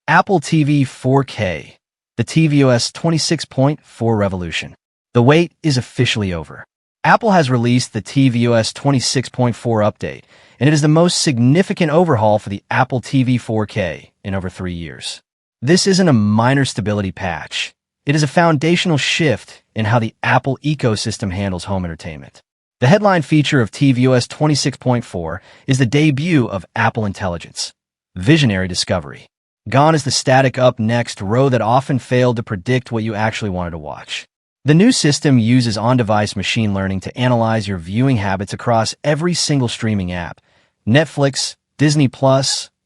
Apple TV 4K, the tvOS 26.4 revolution. The wait is officially over. Apple has released the tvOS 26.4 update, and it is the most significant overhaul for the Apple TV 4K in over 3 years. This isn't a minor stability patch. It is a foundational shift in how the Apple ecosystem handles home entertainment. The headline feature of tvOS 26.4 is the debut of Apple Intelligence, visionary discovery. Gone is the static up next row that often failed to predict what you actually wanted to watch. The new system uses on-device machine learning to analyze your viewing habits across every single streaming app, Netflix, Disney+,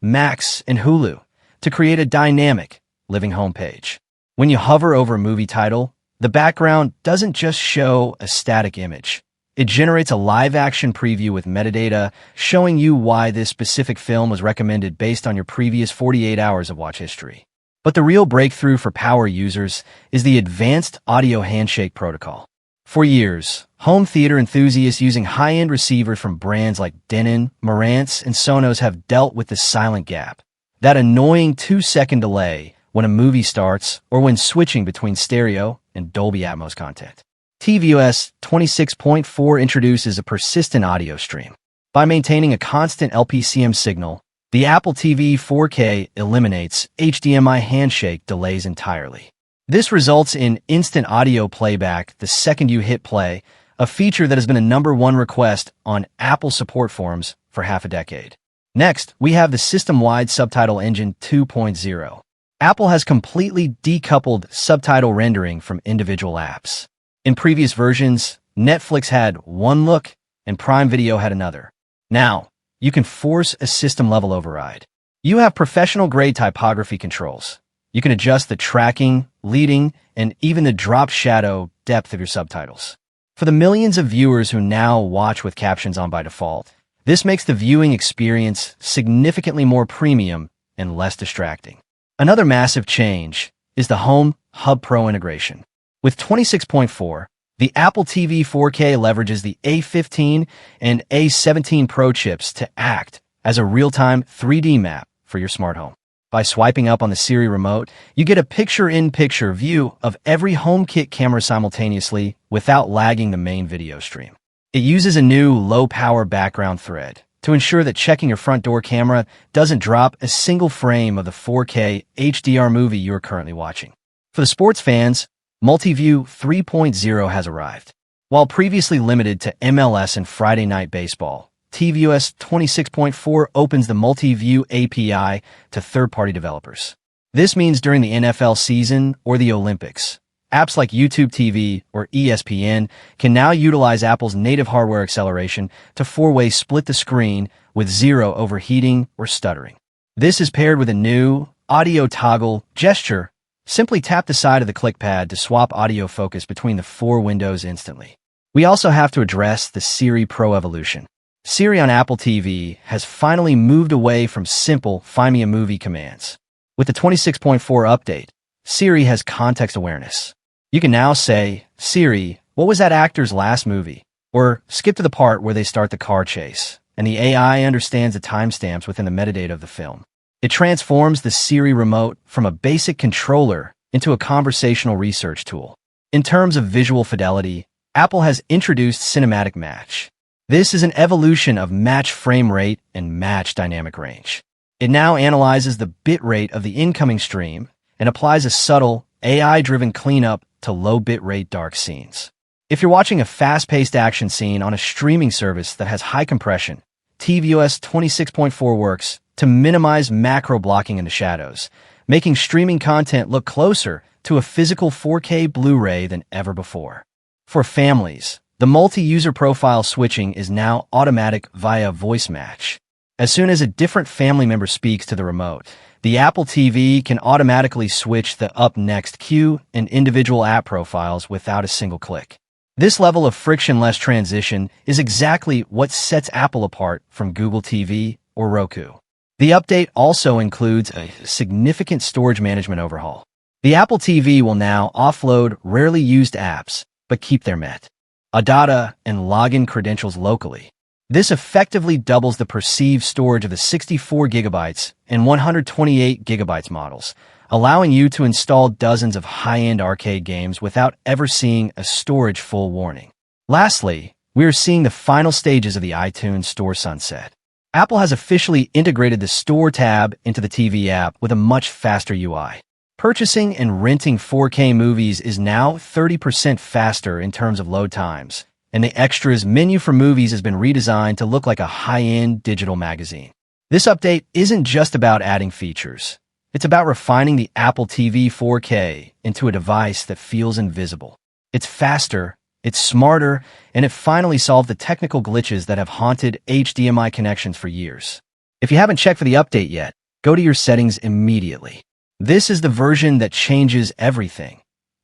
Max, and Hulu, to create a dynamic, living homepage. When you hover over a movie title, the background doesn't just show a static image. It generates a live-action preview with metadata showing you why this specific film was recommended based on your previous 48 hours of watch history. But the real breakthrough for power users is the advanced audio handshake protocol. For years, home theater enthusiasts using high-end receivers from brands like Denon, Marantz, and Sonos have dealt with the silent gap, that annoying 2-second delay when a movie starts or when switching between stereo and Dolby Atmos content. tvOS 26.4 introduces a persistent audio stream. By maintaining a constant LPCM signal, the Apple TV 4K eliminates HDMI handshake delays entirely. This results in instant audio playback the second you hit play, a feature that has been a #1 request on Apple support forums for half a decade. Next, we have the system-wide Subtitle Engine 2.0. Apple has completely decoupled subtitle rendering from individual apps. In previous versions, Netflix had one look and Prime Video had another. Now, you can force a system-level override. You have professional-grade typography controls. You can adjust the tracking, leading, and even the drop shadow depth of your subtitles. For the millions of viewers who now watch with captions on by default, this makes the viewing experience significantly more premium and less distracting. Another massive change is the Home Hub Pro integration. With 26.4, the Apple TV 4K leverages the A15 and A17 Pro chips to act as a real-time 3D map for your smart home. By swiping up on the Siri remote, you get a picture-in-picture view of every HomeKit camera simultaneously without lagging the main video stream. It uses a new low-power background thread to ensure that checking your front door camera doesn't drop a single frame of the 4K HDR movie you're currently watching. For the sports fans, Multiview 3.0 has arrived. While previously limited to MLS and Friday Night Baseball, tvOS 26.4 opens the Multiview API to third-party developers. This means during the NFL season or the Olympics, apps like YouTube TV or ESPN can now utilize Apple's native hardware acceleration to four-way split the screen with zero overheating or stuttering. This is paired with a new audio toggle gesture. Simply tap the side of the click pad to swap audio focus between the 4 windows instantly. We also have to address the Siri Pro evolution. Siri on Apple TV has finally moved away from simple "find me a movie" commands. With the 26.4 update, Siri has context awareness. You can now say, "Siri, what was that actor's last movie?" Or skip to the part where they start the car chase, and the AI understands the timestamps within the metadata of the film. It transforms the Siri remote from a basic controller into a conversational research tool. In terms of visual fidelity, Apple has introduced Cinematic Match. This is an evolution of match frame rate and match dynamic range. It now analyzes the bit rate of the incoming stream and applies a subtle, AI-driven cleanup to low bitrate dark scenes. If you're watching a fast-paced action scene on a streaming service that has high compression, tvOS 26.4 works to minimize macro blocking in the shadows, making streaming content look closer to a physical 4K Blu-ray than ever before. For families, the multi-user profile switching is now automatic via voice match. As soon as a different family member speaks to the remote, the Apple TV can automatically switch the up next queue and individual app profiles without a single click. This level of frictionless transition is exactly what sets Apple apart from Google TV or Roku. The update also includes a significant storage management overhaul. The Apple TV will now offload rarely used apps, but keep their metadata and login credentials locally. This effectively doubles the perceived storage of the 64 gigabytes and 128 gigabytes models, allowing you to install dozens of high-end arcade games without ever seeing a storage full warning. Lastly, we are seeing the final stages of the iTunes Store sunset. Apple has officially integrated the Store tab into the TV app with a much faster UI. Purchasing and renting 4K movies is now 30% faster in terms of load times, and the Extras menu for movies has been redesigned to look like a high-end digital magazine. This update isn't just about adding features. It's about refining the Apple TV 4K into a device that feels invisible. It's faster, it's smarter, and it finally solved the technical glitches that have haunted HDMI connections for years. If you haven't checked for the update yet, go to your settings immediately. This is the version that changes everything.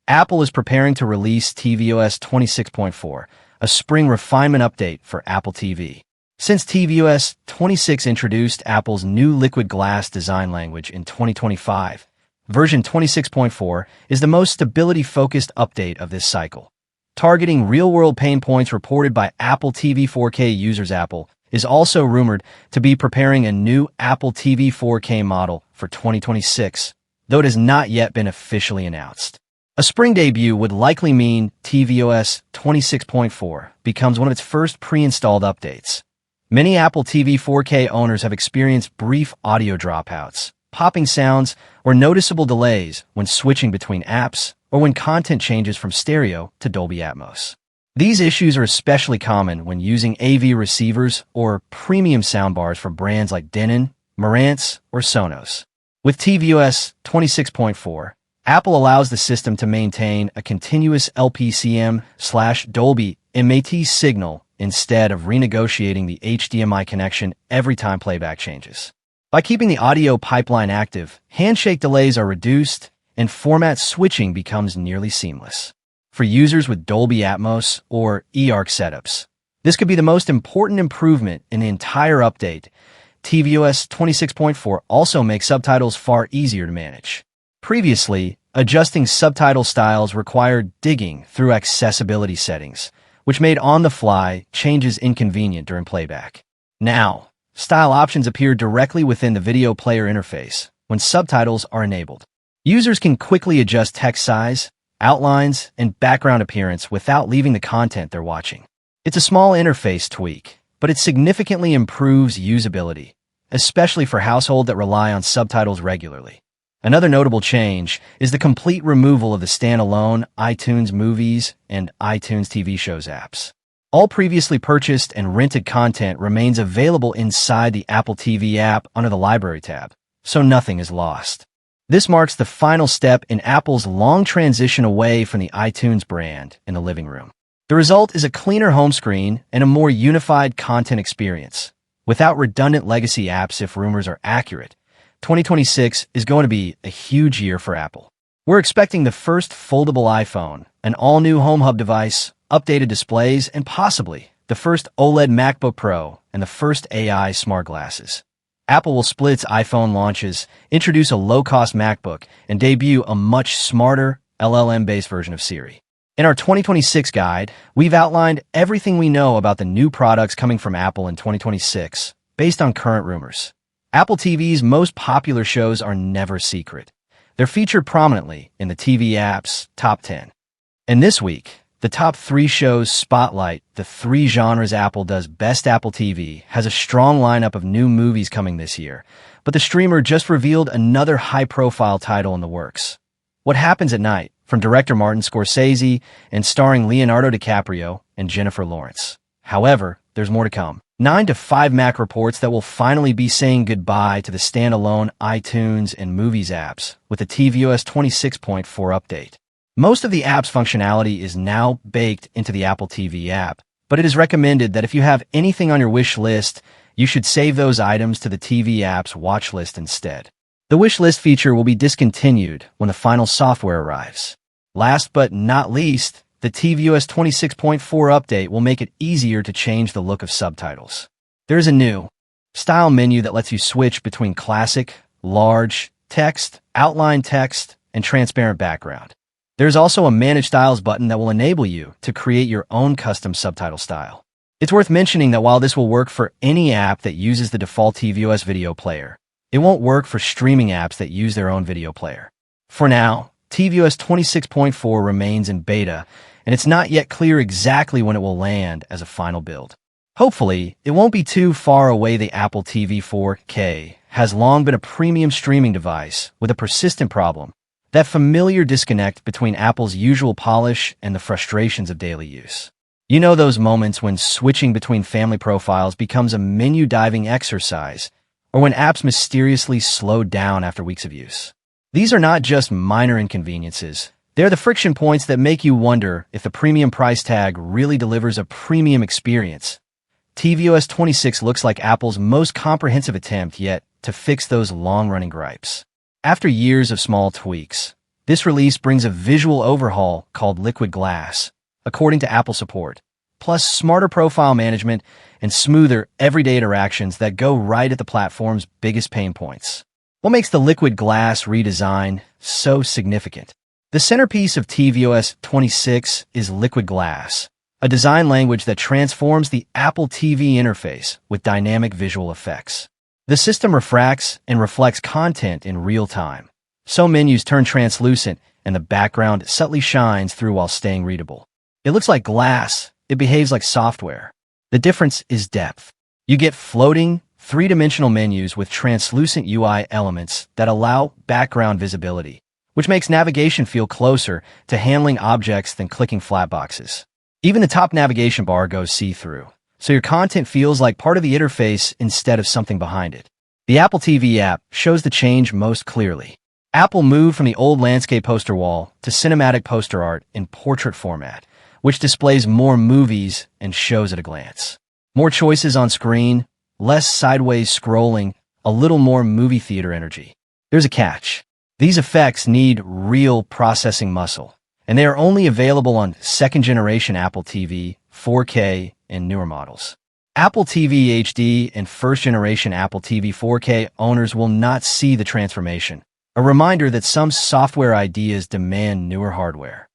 Apple is preparing to release tvOS 26.4, a spring refinement update for Apple TV. Since tvOS 26 introduced Apple's new liquid glass design language in 2025, version 26.4 is the most stability-focused update of this cycle. Targeting real-world pain points reported by Apple TV 4K users, Apple is also rumored to be preparing a new Apple TV 4K model for 2026, though it has not yet been officially announced. A spring debut would likely mean tvOS 26.4 becomes one of its first pre-installed updates. Many Apple TV 4K owners have experienced brief audio dropouts, popping sounds, or noticeable delays when switching between apps or when content changes from stereo to Dolby Atmos. These issues are especially common when using AV receivers or premium soundbars for brands like Denon, Marantz, or Sonos. With tvOS 26.4, Apple allows the system to maintain a continuous LPCM/Dolby MAT signal instead of renegotiating the HDMI connection every time playback changes. By keeping the audio pipeline active, handshake delays are reduced and format switching becomes nearly seamless. For users with Dolby Atmos or eARC setups, this could be the most important improvement in the entire update. tvOS 26.4 also makes subtitles far easier to manage. Previously, adjusting subtitle styles required digging through accessibility settings, which made on-the-fly changes inconvenient during playback. Now, style options appear directly within the video player interface when subtitles are enabled. Users can quickly adjust text size, outlines, and background appearance without leaving the content they're watching. It's a small interface tweak, but it significantly improves usability, especially for households that rely on subtitles regularly. Another notable change is the complete removal of the standalone iTunes Movies and iTunes TV Shows apps. All previously purchased and rented content remains available inside the Apple TV app under the Library tab, so nothing is lost. This marks the final step in Apple's long transition away from the iTunes brand in the living room. The result is a cleaner home screen and a more unified content experience. Without redundant legacy apps, if rumors are accurate, 2026 is going to be a huge year for Apple. We're expecting the first foldable iPhone, an all-new home hub device, updated displays, and possibly the first OLED MacBook Pro and the first AI smart glasses. Apple will split its iPhone launches, introduce a low-cost MacBook, and debut a much smarter LLM-based version of Siri. In our 2026 guide, we've outlined everything we know about the new products coming from Apple in 2026, based on current rumors. Apple TV's most popular shows are never secret. They're featured prominently in the TV app's top 10. And this week, the top 3 shows spotlight the 3 genres Apple does best. Apple TV has a strong lineup of new movies coming this year, but the streamer just revealed another high-profile title in the works. What Happens at Night, from director Martin Scorsese and starring Leonardo DiCaprio and Jennifer Lawrence. However, there's more to come. 9 to 5 Mac reports that will finally be saying goodbye to the standalone iTunes and Movies apps with the tvOS 26.4 update. Most of the app's functionality is now baked into the Apple TV app, but it is recommended that if you have anything on your wish list, you should save those items to the TV app's watch list instead. The wish list feature will be discontinued when the final software arrives. Last but not least, the tvOS 26.4 update will make it easier to change the look of subtitles. There's a new style menu that lets you switch between classic, large, text, outline text, and transparent background. There's also a Manage Styles button that will enable you to create your own custom subtitle style. It's worth mentioning that while this will work for any app that uses the default tvOS video player, it won't work for streaming apps that use their own video player. For now, tvOS 26.4 remains in beta, and it's not yet clear exactly when it will land as a final build. Hopefully, it won't be too far away. The Apple TV 4K has long been a premium streaming device with a persistent problem, that familiar disconnect between Apple's usual polish and the frustrations of daily use. You know those moments when switching between family profiles becomes a menu-diving exercise, or when apps mysteriously slow down after weeks of use. These are not just minor inconveniences. They're the friction points that make you wonder if the premium price tag really delivers a premium experience. tvOS 26 looks like Apple's most comprehensive attempt yet to fix those long-running gripes. After years of small tweaks, this release brings a visual overhaul called Liquid Glass, according to Apple support, plus smarter profile management and smoother, everyday interactions that go right at the platform's biggest pain points. What makes the Liquid Glass redesign so significant? The centerpiece of tvOS 26 is Liquid Glass, a design language that transforms the Apple TV interface with dynamic visual effects. The system refracts and reflects content in real time, so menus turn translucent and the background subtly shines through while staying readable. It looks like glass, it behaves like software. The difference is depth. You get floating, three-dimensional menus with translucent UI elements that allow background visibility, which makes navigation feel closer to handling objects than clicking flat boxes. Even the top navigation bar goes see-through, so your content feels like part of the interface instead of something behind it. The Apple TV app shows the change most clearly. Apple moved from the old landscape poster wall to cinematic poster art in portrait format, which displays more movies and shows at a glance. More choices on screen, less sideways scrolling, a little more movie theater energy. There's a catch. These effects need real processing muscle, and they are only available on second-generation Apple TV, 4K, and newer models. Apple TV HD and first-generation Apple TV 4K owners will not see the transformation, a reminder that some software ideas demand newer hardware.